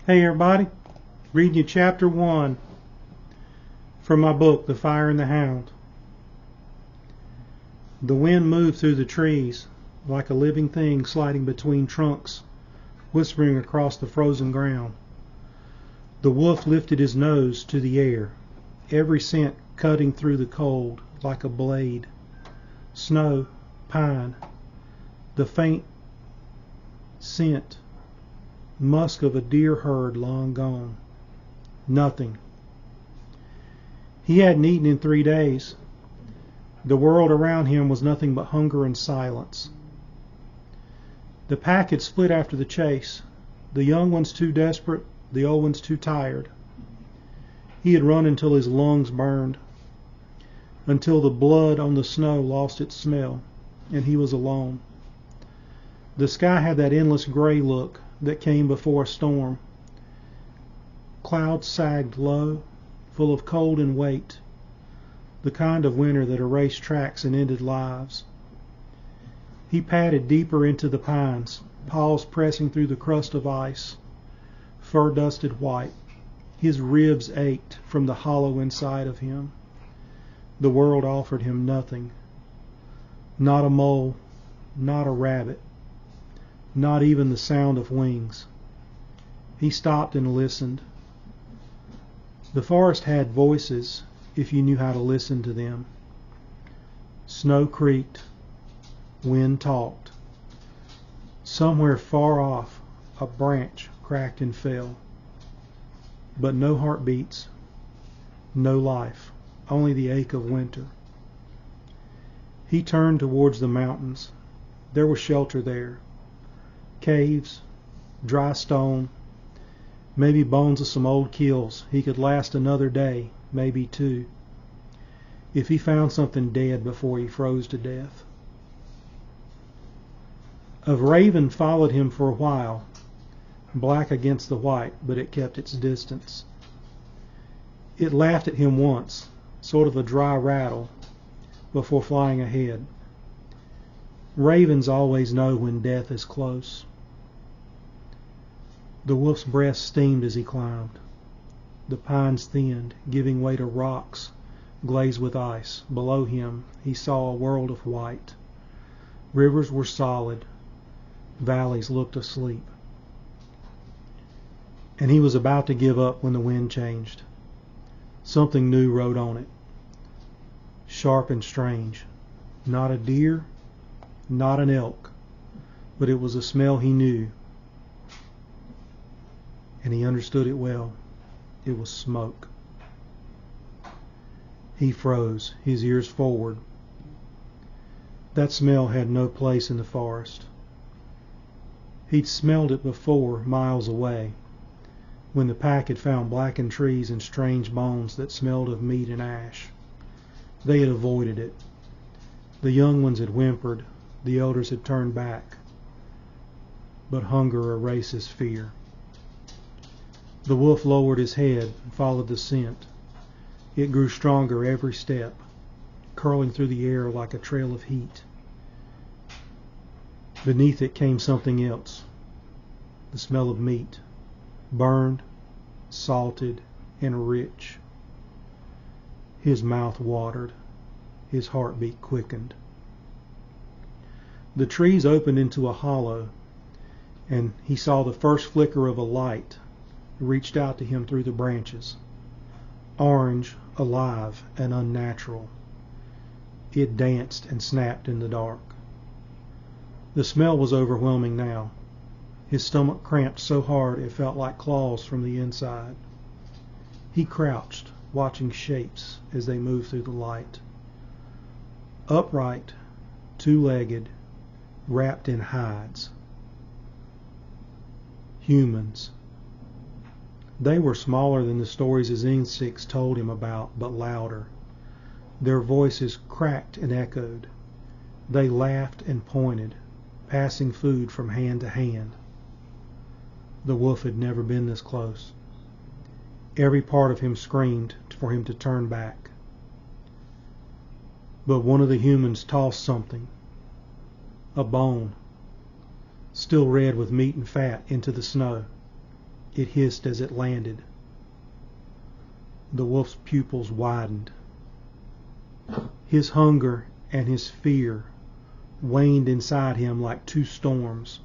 Hey everybody, reading you chapter 1 from my book, The Fire and the Hound. The wind moved through the trees like a living thing sliding between trunks, whispering across the frozen ground. The wolf lifted his nose to the air, every scent cutting through the cold like a blade. Snow, pine, the faint scent, musk of a deer herd long gone. Nothing. He hadn't eaten in 3 days. The world around him was nothing but hunger and silence. The pack had split after the chase, the young ones too desperate, the old ones too tired. He had run until his lungs burned, until the blood on the snow lost its smell, and he was alone. The sky had that endless gray look that came before a storm. Clouds sagged low, full of cold and weight, the kind of winter that erased tracks and ended lives. He padded deeper into the pines, paws pressing through the crust of ice, fur dusted white. His ribs ached from the hollow inside of him. The world offered him nothing. Not a mole, not a rabbit, not even the sound of wings. He stopped and listened. The forest had voices if you knew how to listen to them. Snow creaked, wind talked. Somewhere far off, a branch cracked and fell. But no heartbeats, no life, only the ache of winter. He turned towards the mountains. There was shelter there. Caves, dry stone, maybe bones of some old kills. He could last another day, maybe 2, if he found something dead before he froze to death. A raven followed him for a while, black against the white, but it kept its distance. It laughed at him once, sort of a dry rattle, before flying ahead. Ravens always know when death is close. The wolf's breast steamed as he climbed. The pines thinned, giving way to rocks glazed with ice. Below him he saw a world of white. Rivers were solid. Valleys looked asleep. And he was about to give up when the wind changed. Something new rode on it. Sharp and strange. Not a deer, not an elk, but it was a smell he knew, and he understood it well. It was smoke. He froze, his ears forward. That smell had no place in the forest. He'd smelled it before, miles away, when the pack had found blackened trees and strange bones that smelled of meat and ash. They had avoided it. The young ones had whimpered. The elders had turned back. But hunger erases fear. The wolf lowered his head and followed the scent. It grew stronger every step, curling through the air like a trail of heat. Beneath it came something else, the smell of meat, burned, salted, and rich. His mouth watered. His heartbeat quickened. The trees opened into a hollow, and he saw the first flicker of a light reached out to him through the branches. Orange, alive, and unnatural. It danced and snapped in the dark. The smell was overwhelming now. His stomach cramped so hard it felt like claws from the inside. He crouched, watching shapes as they moved through the light. Upright, 2-legged, wrapped in hides. Humans. They were smaller than the stories his instincts told him about, but louder. Their voices cracked and echoed. They laughed and pointed, passing food from hand to hand. The wolf had never been this close. Every part of him screamed for him to turn back. But one of the humans tossed something, a bone, still red with meat and fat, into the snow. it hissed as it landed. The wolf's pupils widened. His hunger and his fear waned inside him like two storms.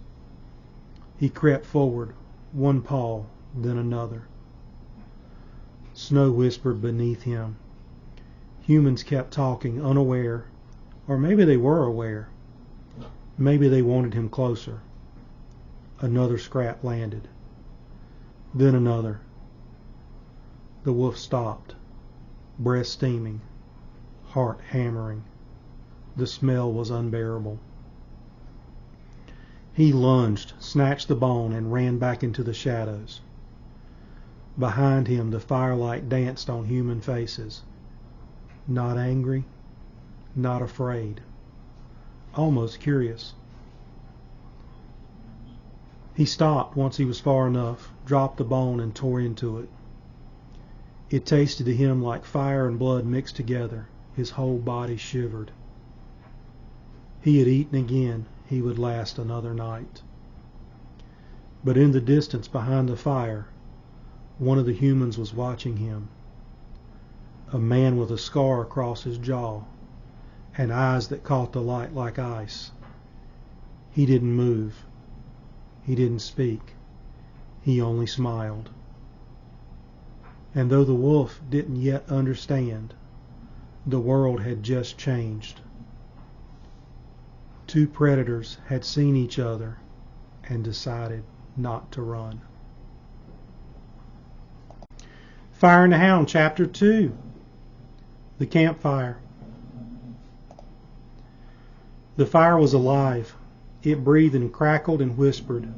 He crept forward, one paw, then another. Snow whispered beneath him. Humans kept talking, unaware, or maybe they were aware. Maybe they wanted him closer. Another scrap landed. Then another. The wolf stopped, breast steaming, heart hammering. The smell was unbearable. He lunged, snatched the bone, and ran back into the shadows. Behind him, the firelight danced on human faces. Not angry, not afraid, almost curious. He stopped once he was far enough, dropped the bone, and tore into it. It tasted to him like fire and blood mixed together. His whole body shivered. He had eaten again. He would last another night. But in the distance behind the fire, one of the humans was watching him. A man with a scar across his jaw and eyes that caught the light like ice. He didn't move. He didn't speak. He only smiled. And though the wolf didn't yet understand, the world had just changed. Two predators had seen each other and decided not to run. Fire and the Hound, Chapter 2. The Campfire. The fire was alive. It breathed and crackled and whispered.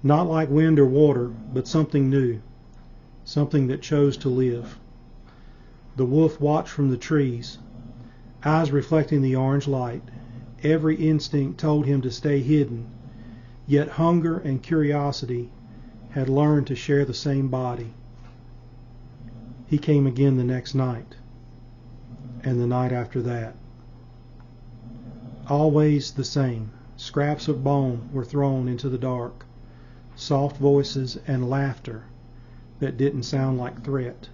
Not like wind or water, but something new. Something that chose to live. The wolf watched from the trees, eyes reflecting the orange light. Every instinct told him to stay hidden, yet hunger and curiosity had learned to share the same body. He came again the next night, and the night after that. Always the same. Scraps of bone were thrown into the dark, soft voices and laughter that didn't sound like threat.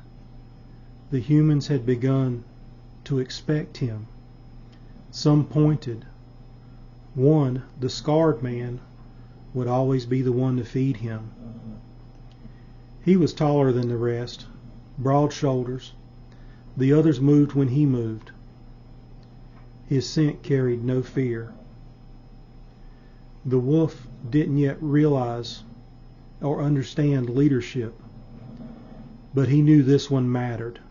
The humans had begun to expect him. Some pointed. One, the scarred man, would always be the one to feed him. He was taller than the rest, broad shoulders. The others moved when he moved. His scent carried no fear. The wolf didn't yet realize or understand leadership, but he knew this one mattered.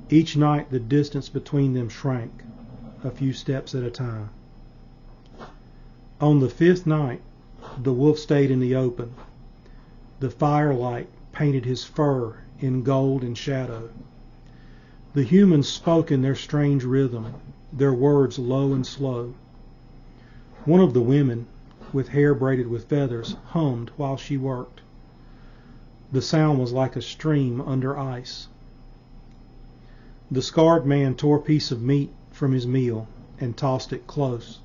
Each night the distance between them shrank, a few steps at a time. On the fifth night, the wolf stayed in the open. The firelight painted his fur in gold and shadow. The humans spoke in their strange rhythm, their words low and slow. One of the women, with hair braided with feathers, hummed while she worked. The sound was like a stream under ice. The scarred man tore a piece of meat from his meal and tossed it close.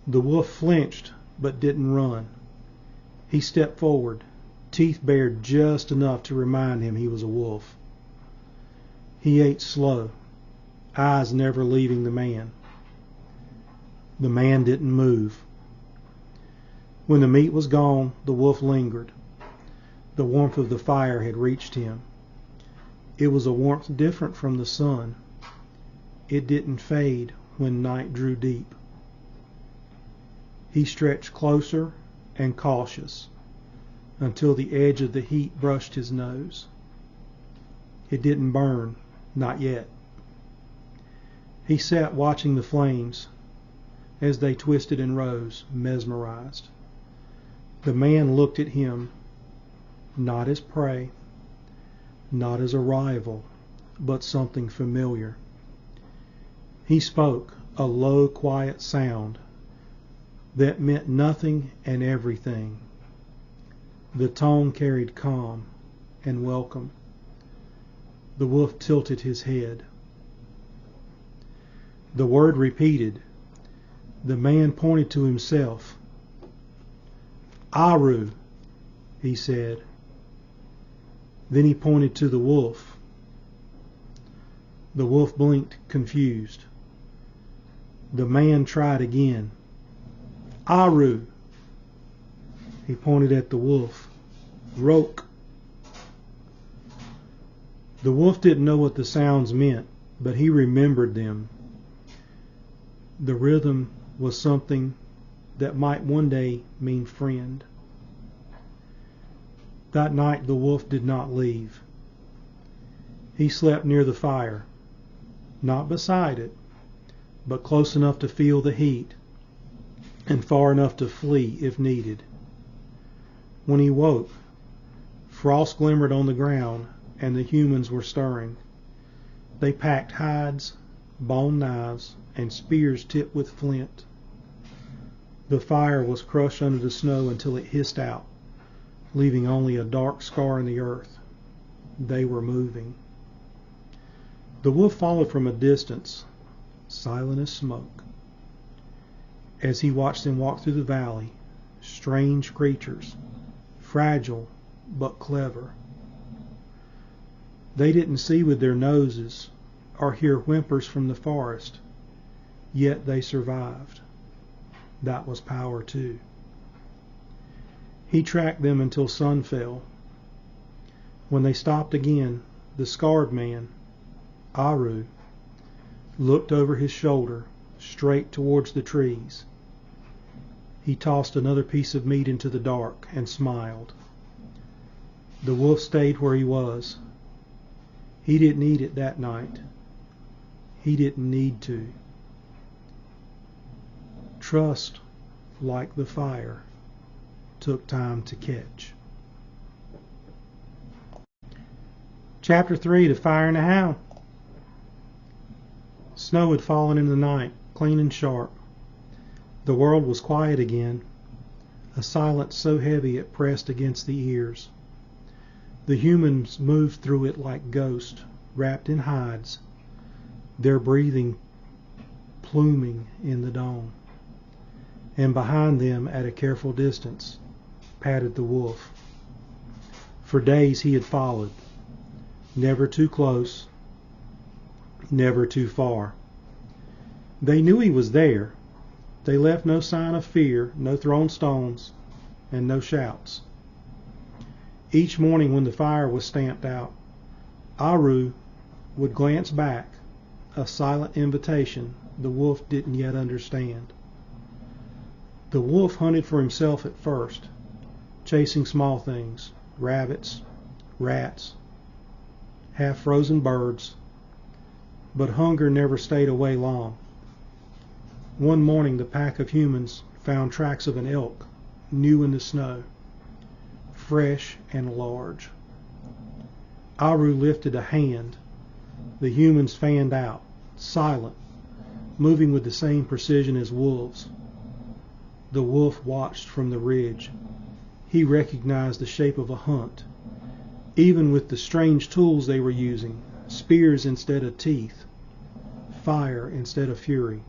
The wolf flinched but didn't run. He stepped forward, teeth bared just enough to remind him he was a wolf. He ate slow, eyes never leaving the man. The man didn't move. When the meat was gone, the wolf lingered. The warmth of the fire had reached him. It was a warmth different from the sun. It didn't fade when night drew deep. He stretched closer and cautious until the edge of the heat brushed his nose. It didn't burn, not yet. He sat watching the flames as they twisted and rose, mesmerized. The man looked at him, not as prey, not as a rival, but something familiar. He spoke, a low, quiet sound that meant nothing and everything. The tone carried calm and welcome. The wolf tilted his head. The word repeated. The man pointed to himself. Aru. he said. Then he pointed to the wolf. The wolf blinked, confused. The man tried again. Aru. He pointed at the wolf. Roke. The wolf didn't know what the sounds meant, but he remembered them. The rhythm was something that might one day mean friend. That night the wolf did not leave. He slept near the fire, not beside it, but close enough to feel the heat and far enough to flee if needed. When he woke, frost glimmered on the ground and the humans were stirring. They packed hides, bone knives, and spears tipped with flint. The fire was crushed under the snow until it hissed out, leaving only a dark scar in the earth. They were moving. The wolf followed from a distance, silent as smoke. As he watched them walk through the valley, strange creatures, fragile but clever. They didn't see with their noses or hear whimpers from the forest, yet they survived. That was power too. He tracked them until sun fell. When they stopped again, the scarred man, Aru, looked over his shoulder straight towards the trees. He tossed another piece of meat into the dark and smiled. The wolf stayed where he was. He didn't eat it that night. He didn't need to. Trust, like the fire, took time to catch. Chapter 3, The Fire and the Hound. Snow had fallen in the night, clean and sharp. The world was quiet again, a silence so heavy it pressed against the ears. The humans moved through it like ghosts, wrapped in hides, their breathing pluming in the dawn. And behind them, at a careful distance, padded the wolf. For days he had followed, never too close, never too far. They knew he was there. They left no sign of fear, no thrown stones, and no shouts. Each morning when the fire was stamped out, Aru would glance back, a silent invitation the wolf didn't yet understand. The wolf hunted for himself at first, chasing small things, rabbits, rats, half-frozen birds, but hunger never stayed away long. One morning the pack of humans found tracks of an elk, new in the snow, fresh and large. Aru lifted a hand. The humans fanned out, silent, moving with the same precision as wolves. The wolf watched from the ridge. He recognized the shape of a hunt, even with the strange tools they were using, spears instead of teeth, fire instead of fury.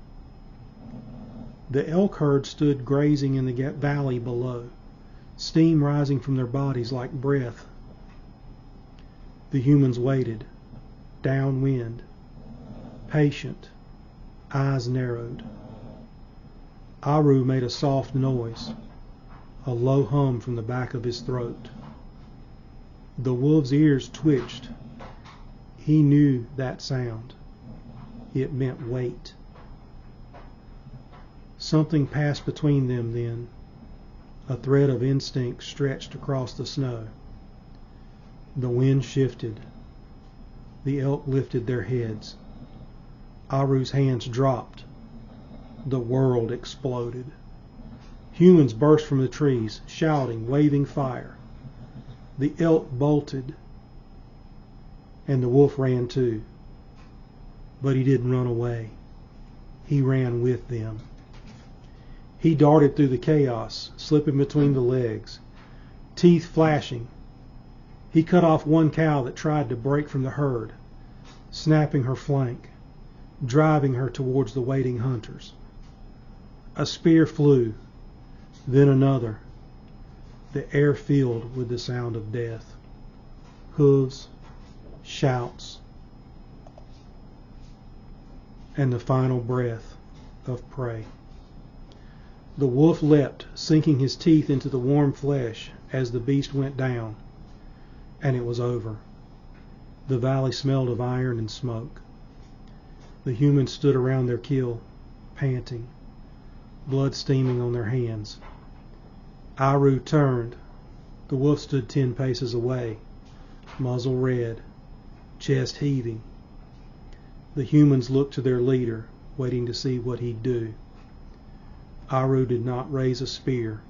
The elk herd stood grazing in the valley below, steam rising from their bodies like breath. The humans waited, downwind, patient, eyes narrowed. Aru made a soft noise, a low hum from the back of his throat. The wolf's ears twitched. He knew that sound. It meant wait. Something passed between them then. A thread of instinct stretched across the snow. The wind shifted. The elk lifted their heads. Aru's hands dropped. The world exploded. Humans burst from the trees, shouting, waving fire. The elk bolted, and the wolf ran too. But he didn't run away. He ran with them. He darted through the chaos, slipping between the legs, teeth flashing. He cut off one cow that tried to break from the herd, snapping her flank, driving her towards the waiting hunters. A spear flew, then another. the air filled with the sound of death. Hooves, shouts, and the final breath of prey. The wolf leapt, sinking his teeth into the warm flesh as the beast went down, and it was over. The valley smelled of iron and smoke. The humans stood around their kill, panting, blood steaming on their hands. Aru turned. The wolf stood 10 paces away, muzzle red, chest heaving. The humans looked to their leader, waiting to see what he'd do. Aru did not raise a spear.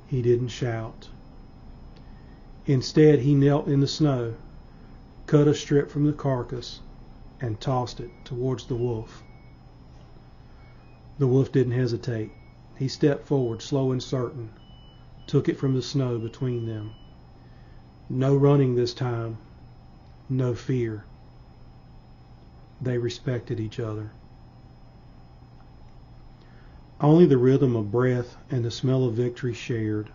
He didn't shout. Instead, he knelt in the snow, cut a strip from the carcass, and tossed it towards the wolf. The wolf didn't hesitate. He stepped forward, slow and certain, took it from the snow between them. No running this time, no fear. They respected each other. Only the rhythm of breath and the smell of victory shared.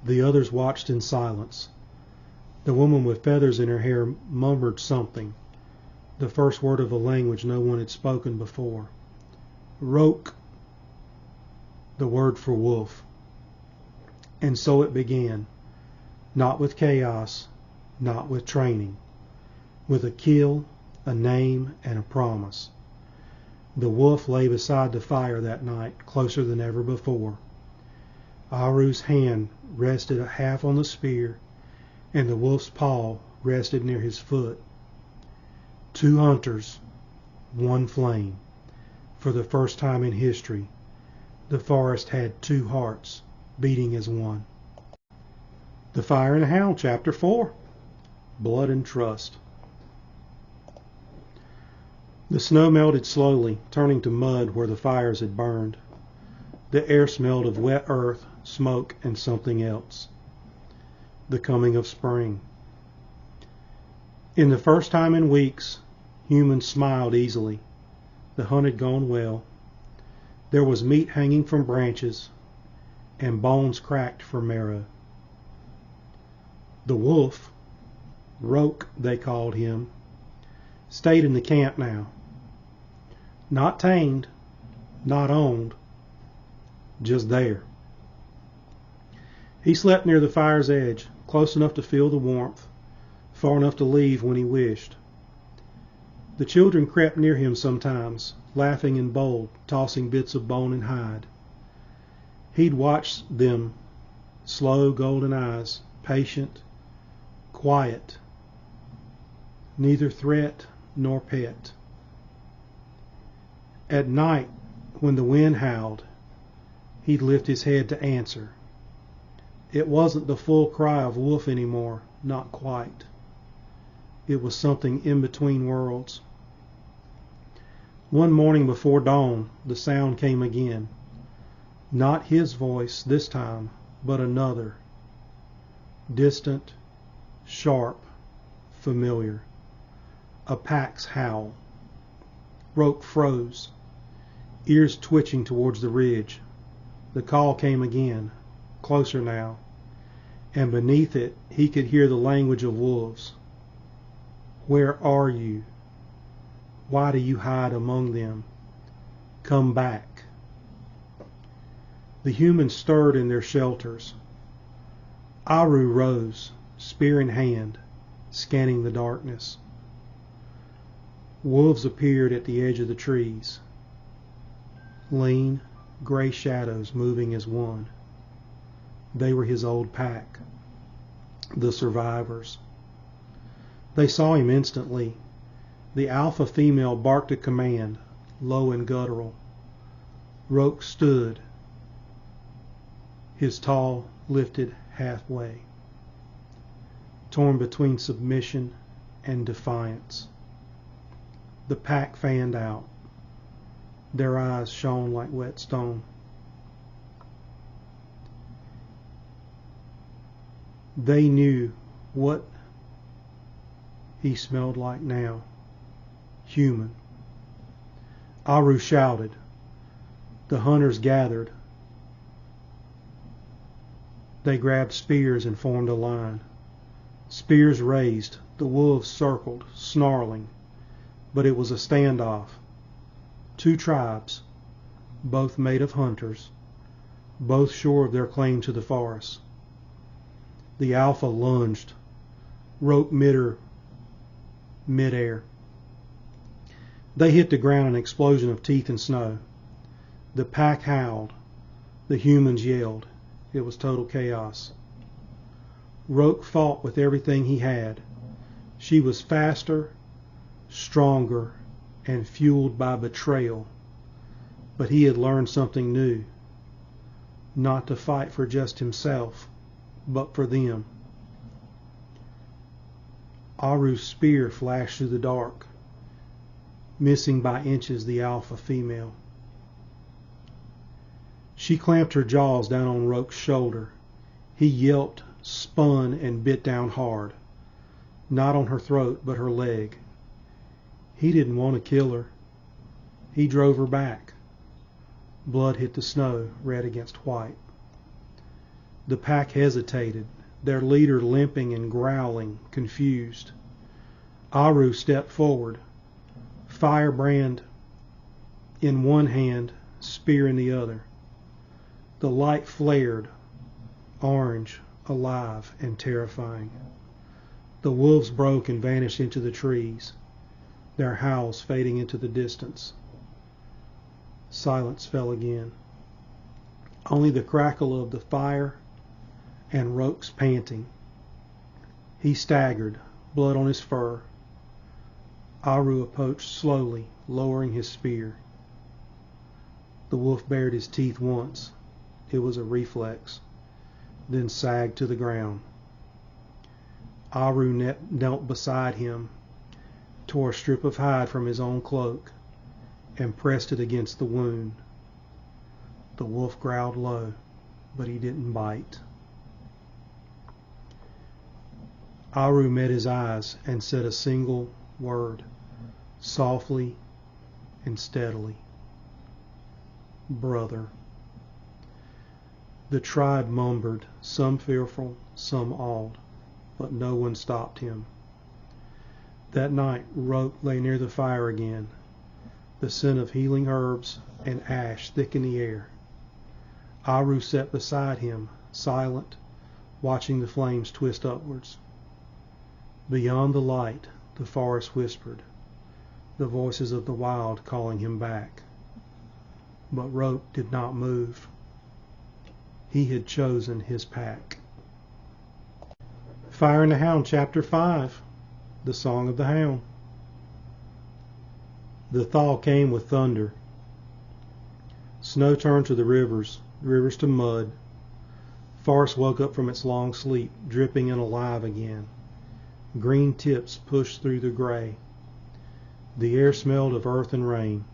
The others watched in silence. The woman with feathers in her hair murmured something, the first word of a language no one had spoken before. Roke, the word for wolf. And so it began, not with chaos, not with training, with a kill, a name, and a promise. The wolf lay beside the fire that night, closer than ever before. Aru's hand rested half on the spear, and the wolf's paw rested near his foot. 2 hunters, 1 flame. For the first time in history, the forest had 2 hearts, beating as one. The Fire and the Hound, Chapter 4. Blood and Trust. The snow melted slowly, turning to mud where the fires had burned. The air smelled of wet earth, smoke, and something else. The coming of spring. In the first time in weeks, humans smiled easily. The hunt had gone well. There was meat hanging from branches, and bones cracked for marrow. The wolf, Roke they called him, stayed in the camp now. Not tamed, not owned, just there. He slept near the fire's edge, close enough to feel the warmth, far enough to leave when he wished. The children crept near him sometimes, laughing and bold, tossing bits of bone and hide. He'd watch them, slow golden eyes, patient, quiet, neither threat nor pet. At night, when the wind howled, he'd lift his head to answer. It wasn't the full cry of wolf anymore, not quite. It was something in between worlds. One morning before dawn, the sound came again. Not his voice this time, but another. Distant, sharp, familiar. A pack's howl. Roke froze, ears twitching towards the ridge. The call came again, closer now, and beneath it he could hear the language of wolves. Where are you? Why do you hide among them? Come back. The humans stirred in their shelters. Aru rose, spear in hand, scanning the darkness. Wolves appeared at the edge of the trees. Lean, gray shadows moving as one. They were his old pack, the survivors. They saw him instantly. The alpha female barked a command, low and guttural. Roke stood, his tail lifted halfway, torn between submission and defiance. The pack fanned out. Their eyes shone like wet stone. They knew what he smelled like now. Human. Aru shouted. The hunters gathered. They grabbed spears and formed a line. Spears raised, the wolves circled, snarling. But it was a standoff. Two tribes, both made of hunters, both sure of their claim to the forest. The alpha lunged, rope midair. They hit the ground in an explosion of teeth and snow. The pack howled. The humans yelled. It was total chaos. Roke fought with everything he had. She was faster, stronger, and fueled by betrayal. But he had learned something new. Not to fight for just himself, but for them. Aru's spear flashed through the dark, missing by inches the alpha female. She clamped her jaws down on Roke's shoulder. He yelped, spun, and bit down hard. Not on her throat, but her leg. He didn't want to kill her. He drove her back. Blood hit the snow, red against white. The pack hesitated, their leader limping and growling, confused. Aru stepped forward, firebrand in one hand, spear in the other. The light flared, orange, alive, and terrifying. The wolves broke and vanished into the trees, their howls fading into the distance. Silence fell again. Only the crackle of the fire and Roke's panting. He staggered, blood on his fur. Aru approached slowly, lowering his spear. The wolf bared his teeth once. It was a reflex, then sagged to the ground. Aru knelt beside him, tore a strip of hide from his own cloak, and pressed it against the wound. The wolf growled low, but he didn't bite. Aru met his eyes and said a single word, softly and steadily. Brother. The tribe murmured, some fearful, some awed, but no one stopped him. That night, Roke lay near the fire again. The scent of healing herbs and ash thick in the air. Aru sat beside him, silent, watching the flames twist upwards. Beyond the light, the forest whispered, the voices of the wild calling him back. But Roke did not move. He had chosen his pack. Fire and the Hound, Chapter 5, The Song of the Hound. The thaw came with thunder. Snow turned to the rivers to mud. Forest woke up from its long sleep, dripping and alive again. Green tips pushed through the gray. The air smelled of earth and rain.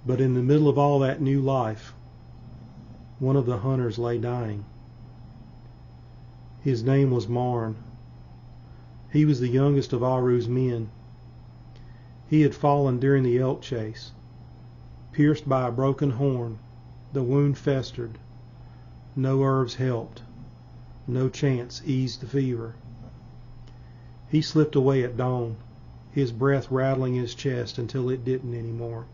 But in the middle of all that new life, one of the hunters lay dying. His name was Marn. He was the youngest of Aru's men. He had fallen during the elk chase. Pierced by a broken horn, the wound festered. No herbs helped. No chance eased the fever. He slipped away at dawn, his breath rattling his chest until it didn't anymore.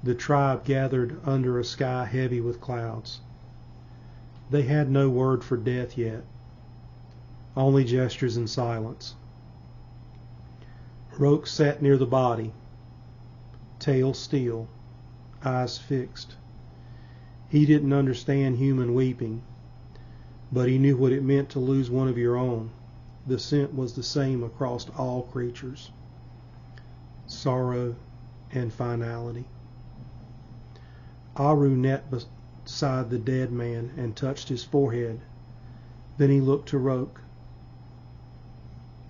The tribe gathered under a sky heavy with clouds. They had no word for death yet, only gestures and silence. Roke sat near the body, tail still, eyes fixed. He didn't understand human weeping, but he knew what it meant to lose one of your own. The scent was the same across all creatures. Sorrow and finality. Aru knelt beside the dead man and touched his forehead. Then he looked to Roke.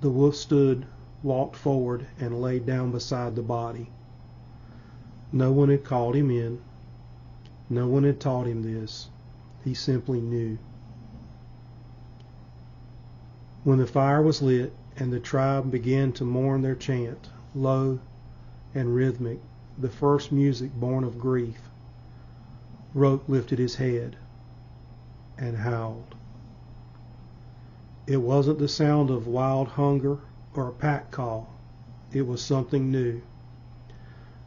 The wolf stood, walked forward, and laid down beside the body. No one had called him in. No one had taught him this. He simply knew. When the fire was lit and the tribe began to mourn their chant, low and rhythmic, the first music born of grief, Roke lifted his head. and howled. It wasn't the sound of wild hunger or a pack call. It was something new,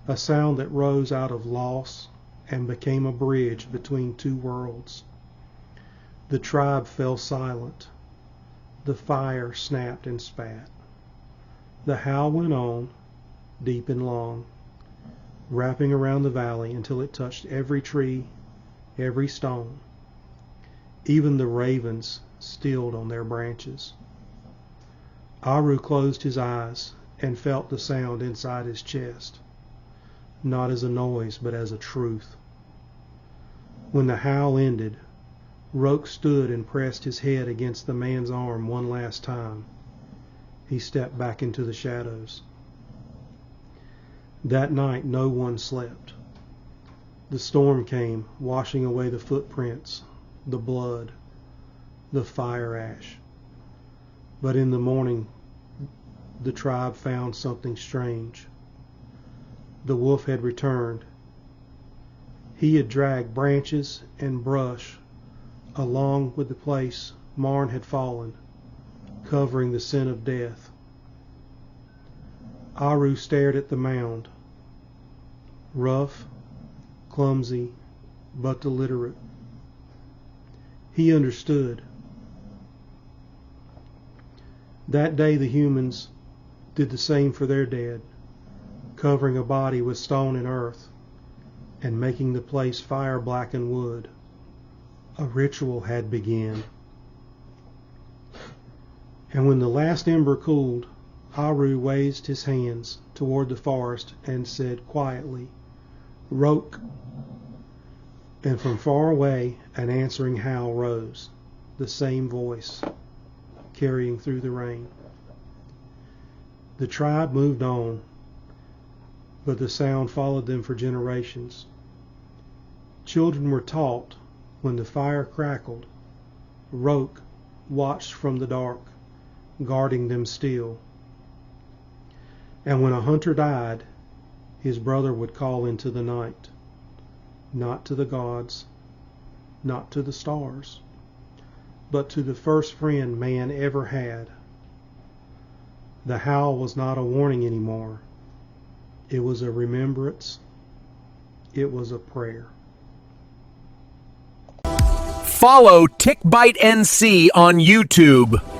a sound that rose out of loss and became a bridge between two worlds. The tribe fell silent. The fire snapped and spat. The howl went on, deep and long, wrapping around the valley until it touched every tree, every stone. Even the ravens stilled on their branches. Aru closed his eyes and felt the sound inside his chest, not as a noise but as a truth. When the howl ended, Roke stood and pressed his head against the man's arm one last time. He stepped back into the shadows. That night no one slept. The storm came, washing away the footprints, the blood, the fire ash. But in the morning, the tribe found something strange. The wolf had returned. He had dragged branches and brush along with the place Marn had fallen, covering the scent of death. Aru stared at the mound, rough, clumsy, but deliberate. He understood. That day the humans did the same for their dead, covering a body with stone and earth, and making the place fire-blackened wood. A ritual had begun. And when the last ember cooled, Aru raised his hands toward the forest and said quietly, "Roke." And from far away an answering howl rose, the same voice, carrying through the rain. The tribe moved on, but the sound followed them for generations. Children were taught when the fire crackled. Roke watched from the dark, guarding them still. And when a hunter died, his brother would call into the night, not to the gods, not to the stars, but to the first friend man ever had. The howl was not a warning anymore. It was a remembrance. It was a prayer. Follow TicBite NC on YouTube.